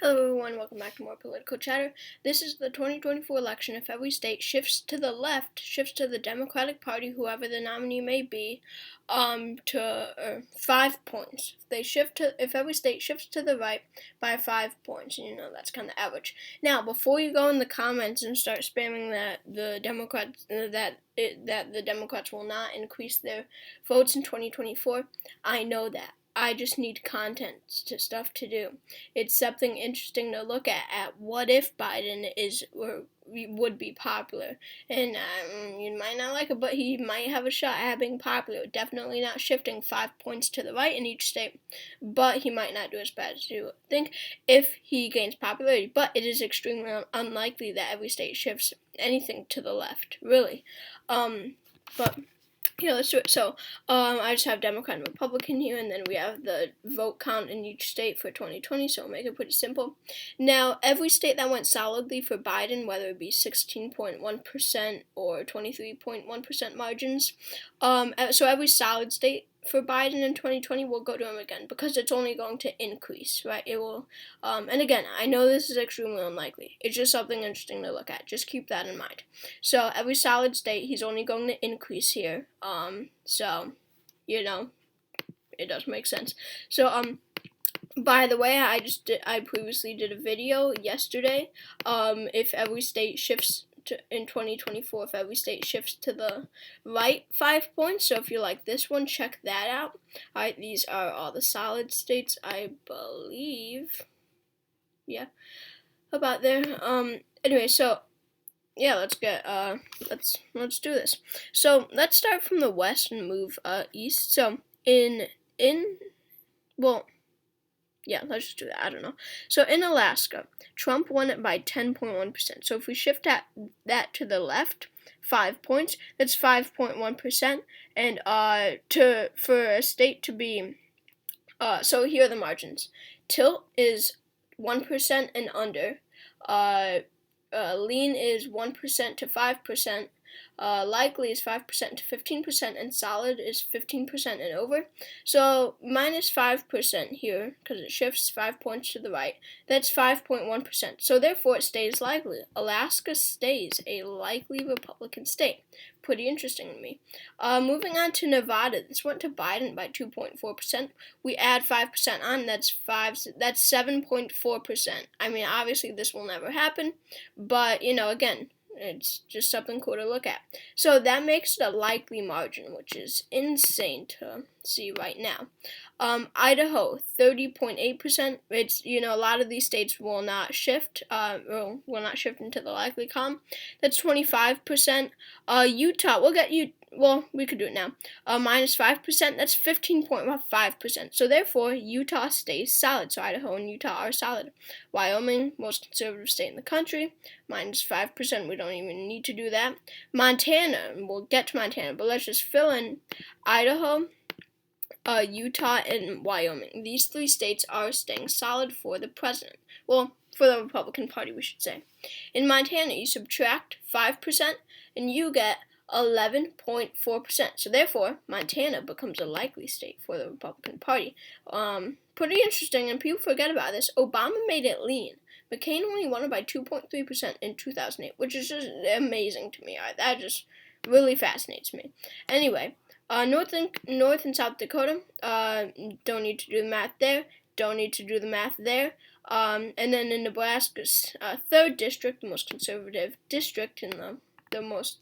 Hello everyone, welcome back to more political chatter. This is the 2024 election. If every state shifts to the left, shifts to the Democratic Party, whoever the nominee may be, to 5 points. If every state shifts to the right by 5 points, that's kind of average. Now, before you go in the comments and start spamming that the Democrats will not increase their votes in 2024, I know that. I just need stuff to do. It's something interesting to look at what if Biden would be popular, and you might not like it, but he might have a shot at being popular. Definitely not shifting 5 points to the right in each state, but he might not do as bad as you think if he gains popularity. But it is extremely unlikely that every state shifts anything to the left, really. But let's do it. So, I just have Democrat and Republican here, and then we have the vote count in each state for 2020, so we'll make it pretty simple. Now, every state that went solidly for Biden, whether it be 16.1% or 23.1% margins, so every solid state for Biden in 2020 will go to him again, because it's only going to increase, right? It will, and again, I know this is extremely unlikely. It's just something interesting to look at. Just keep that in mind. So every solid state, he's only going to increase here. So, it does make sense. So, by the way, I previously did a video yesterday. If every state shifts in 2024, if every state shifts to the right 5 points. So if you like this one, check that out. Alright, these are all the solid states, I believe. Yeah, about there. Anyway, so yeah, let's do this. So let's start from the west and move east. So let's just do that. I don't know. So in Alaska, Trump won it by 10.1%. So if we shift that to the left, 5 points, that's 5.1%. And for a state to be, so here are the margins. Tilt is 1% and under. Lean is 1% to 5%. Likely is 5% to 15%, and solid is 15% and over. So minus 5% here, because it shifts 5 points to the right, that's 5.1%. So therefore it stays likely. Alaska stays a likely Republican state. Pretty interesting to me. Moving on to Nevada, this went to Biden by 2.4%. We add 5% on, that's 7.4%. I mean, obviously this will never happen, but again, it's just something cool to look at. So that makes it a likely margin, which is insane to see right now. Idaho, 30.8%. It's, a lot of these states will not shift, will not shift into the likely column. That's 25%. Utah, we could do it now. Minus 5%, that's 15.5%. So therefore, Utah stays solid. So Idaho and Utah are solid. Wyoming, most conservative state in the country, minus 5%. We don't even need to do that. Montana, we'll get to Montana, but let's just fill in Idaho, Utah, and Wyoming. These 3 states are staying solid for the president. Well, for the Republican Party, we should say. In Montana, you subtract 5%, and you get 11.4%. So therefore, Montana becomes a likely state for the Republican Party. Pretty interesting, and people forget about this. Obama made it lean. McCain only won it by 2.3% in 2008, which is just amazing to me. That just really fascinates me. Anyway, North and South Dakota, don't need to do the math there. Don't need to do the math there. And then in Nebraska's 3rd district, the most conservative district in the most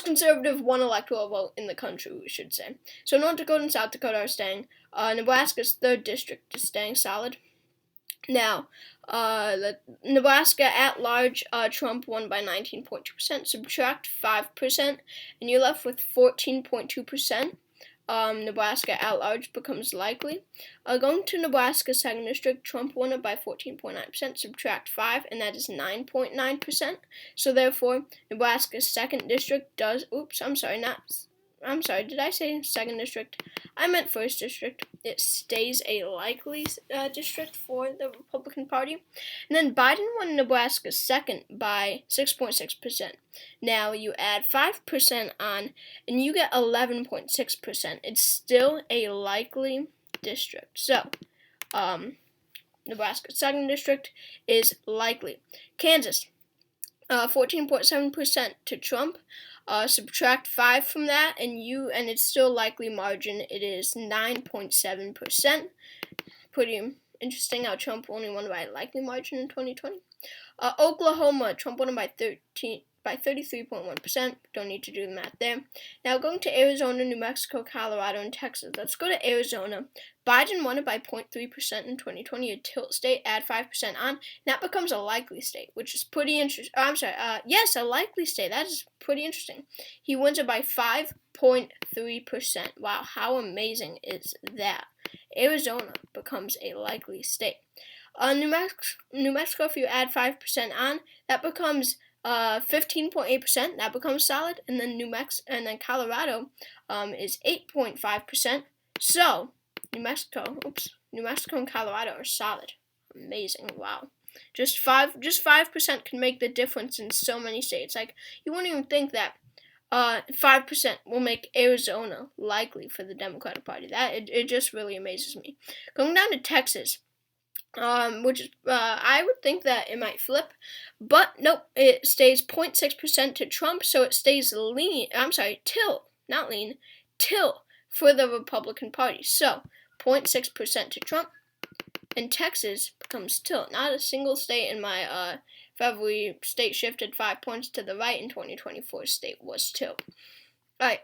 conservative one electoral vote in the country, we should say. So North Dakota and South Dakota are staying. Nebraska's 3rd district is staying solid. Now, Nebraska at large, Trump won by 19.2%. Subtract 5%, and you're left with 14.2%. Nebraska at large becomes likely. Going to Nebraska's 2nd district, Trump won it by 14.9%. Subtract 5, and that is 9.9%. So therefore, Nebraska's 2nd district does. I'm sorry, did I say 2nd district? I meant 1st district. It stays a likely district for the Republican Party. And then Biden won Nebraska's 2nd by 6.6%. Now you add 5% on, and you get 11.6%. It's still a likely district. So, Nebraska 2nd District is likely. Kansas, 14.7% to Trump. Subtract 5 from that, and it's still likely margin. It is 9.7%. Pretty interesting how Trump only won by a likely margin in 2020. Oklahoma, Trump won by 33.1%. Don't need to do the math there. Now going to Arizona, New Mexico, Colorado, and Texas. Let's go to Arizona. Biden won it by 0.3% in 2020. A tilt state. Add 5% on. That becomes a likely state, which is pretty interesting. Yes, a likely state. That is pretty interesting. He wins it by 5.3%. Wow, how amazing is that? Arizona becomes a likely state. New Mexico, if you add 5% on, that becomes 15.8%. That becomes solid, and then Colorado is 8.5%. So New Mexico and Colorado are solid. Amazing! Wow, just 5% can make the difference in so many states. Like, you wouldn't even think that 5% will make Arizona likely for the Democratic Party. It just really amazes me. Going down to Texas. Which is, I would think that it might flip, but nope, it stays 0.6% to Trump, so it stays tilt for the Republican Party. So 0.6% to Trump, and Texas becomes tilt. Not a single state in my if every state shifted 5 points to the right in 2024, state was tilt. Alright,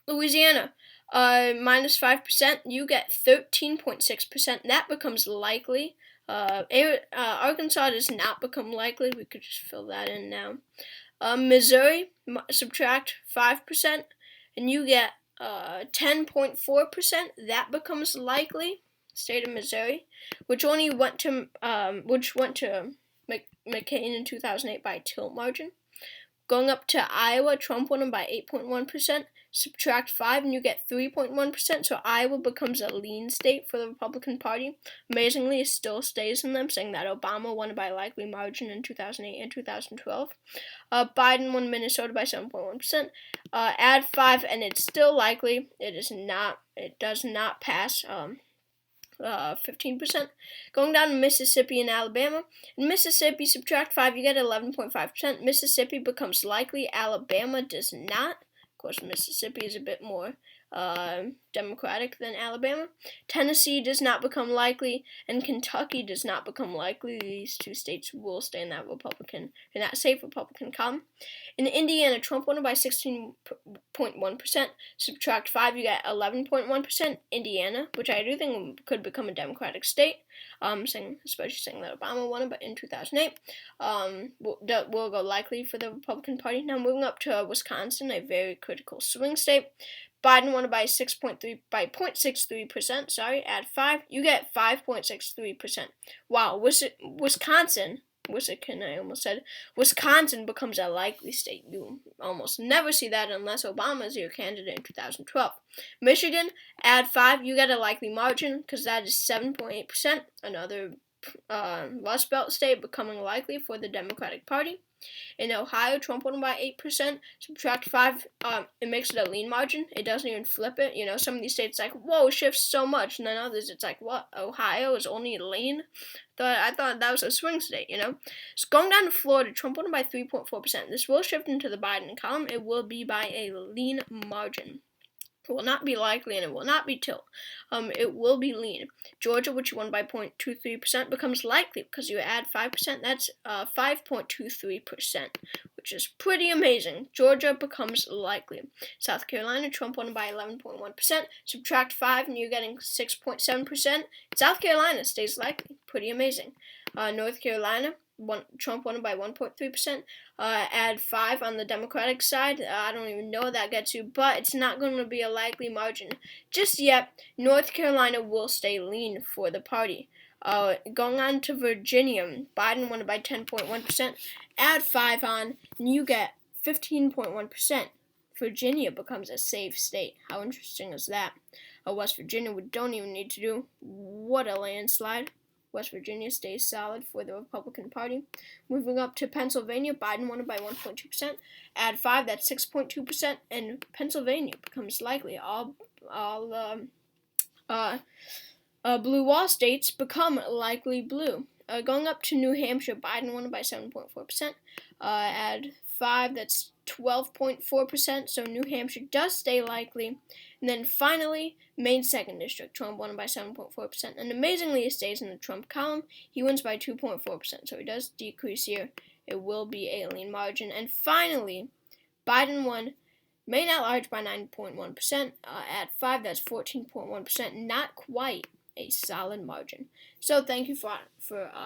Louisiana. Minus 5%, you get 13.6%. That becomes likely. Arkansas does not become likely. We could just fill that in now. Missouri, subtract 5%, and you get 10.4%. That becomes likely. State of Missouri, which went to McCain in 2008 by a tilt margin. Going up to Iowa, Trump won by 8.1%. Subtract 5 and you get 3.1%, so Iowa becomes a lean state for the Republican Party. Amazingly, it still stays in them, saying that Obama won by a likely margin in 2008 and 2012. Biden won Minnesota by 7.1%. Add 5 and it's still likely. It does not pass 15%. Going down to Mississippi and Alabama. In Mississippi, subtract 5, you get 11.5%. Mississippi becomes likely. Alabama does not. Of course, Mississippi is a bit more Democratic than Alabama. Tennessee does not become likely, and Kentucky does not become likely. These two states will stay in that safe Republican column. In Indiana, Trump won by 16.1%. Subtract 5, you get 11.1%. Indiana, which I do think could become a Democratic state. Especially saying that Obama won it, but in 2008, will go likely for the Republican Party. Now moving up to Wisconsin, a very critical swing state. Biden won it by 0.63%. Add 5, you get 5.63%. Wow, Wisconsin becomes a likely state. You almost never see that unless Obama is your candidate in 2012. Michigan, add 5, you get a likely margin because that is 7.8%. Another Rust Belt state becoming likely for the Democratic Party. In Ohio, Trump won by 8%. Subtract 5, it makes it a lean margin. It doesn't even flip it. You know, some of these states like, whoa, shifts so much, and then others it's like, what? Ohio is only lean? I thought that was a swing state, you know. So going down to Florida, Trump won by 3.4%. This will shift into the Biden column. It will be by a lean margin. It will not be likely, and it will not be tilt. It will be lean. Georgia, which won by 0.23%, becomes likely because you add 5%. That's 5.23%, which is pretty amazing. Georgia becomes likely. South Carolina, Trump won by 11.1%. Subtract 5, and you're getting 6.7%. South Carolina stays likely. Pretty amazing. North Carolina, Trump won by 1.3%. Add 5 on the Democratic side. I don't even know what that gets you, but it's not going to be a likely margin just yet. North Carolina will stay lean for the party. Going on to Virginia, Biden won by 10.1%. Add 5 on, and you get 15.1%. Virginia becomes a safe state. How interesting is that? West Virginia, we don't even need to do. What a landslide. West Virginia stays solid for the Republican Party. Moving up to Pennsylvania, Biden won it by 1.2%. Add 5, that's 6.2%, and Pennsylvania becomes likely. Blue wall states become likely blue. Going up to New Hampshire, Biden won by 7.4%. Add 5, that's 12.4%, so New Hampshire does stay likely. And then finally, Maine 2nd District, Trump won by 7.4%. And amazingly, it stays in the Trump column. He wins by 2.4%, so he does decrease here. It will be a lean margin. And finally, Biden won Maine at large by 9.1%. At 5, that's 14.1%. Not quite a solid margin. So thank you for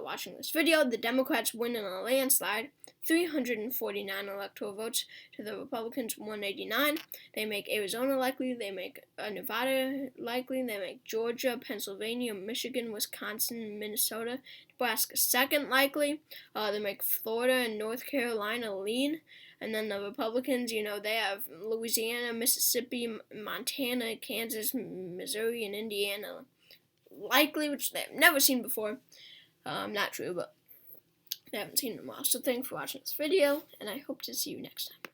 watching this video. The Democrats win in a landslide, 349 electoral votes to the Republicans 189. They make Arizona likely, they make Nevada likely, they make Georgia, Pennsylvania, Michigan, Wisconsin, Minnesota, Nebraska second likely. They make Florida and North Carolina lean. And then the Republicans, they have Louisiana, Mississippi, Montana, Kansas, Missouri, and Indiana likely, which they've never seen before. Not true, but they haven't seen in a while. So thanks for watching this video, and I hope to see you next time.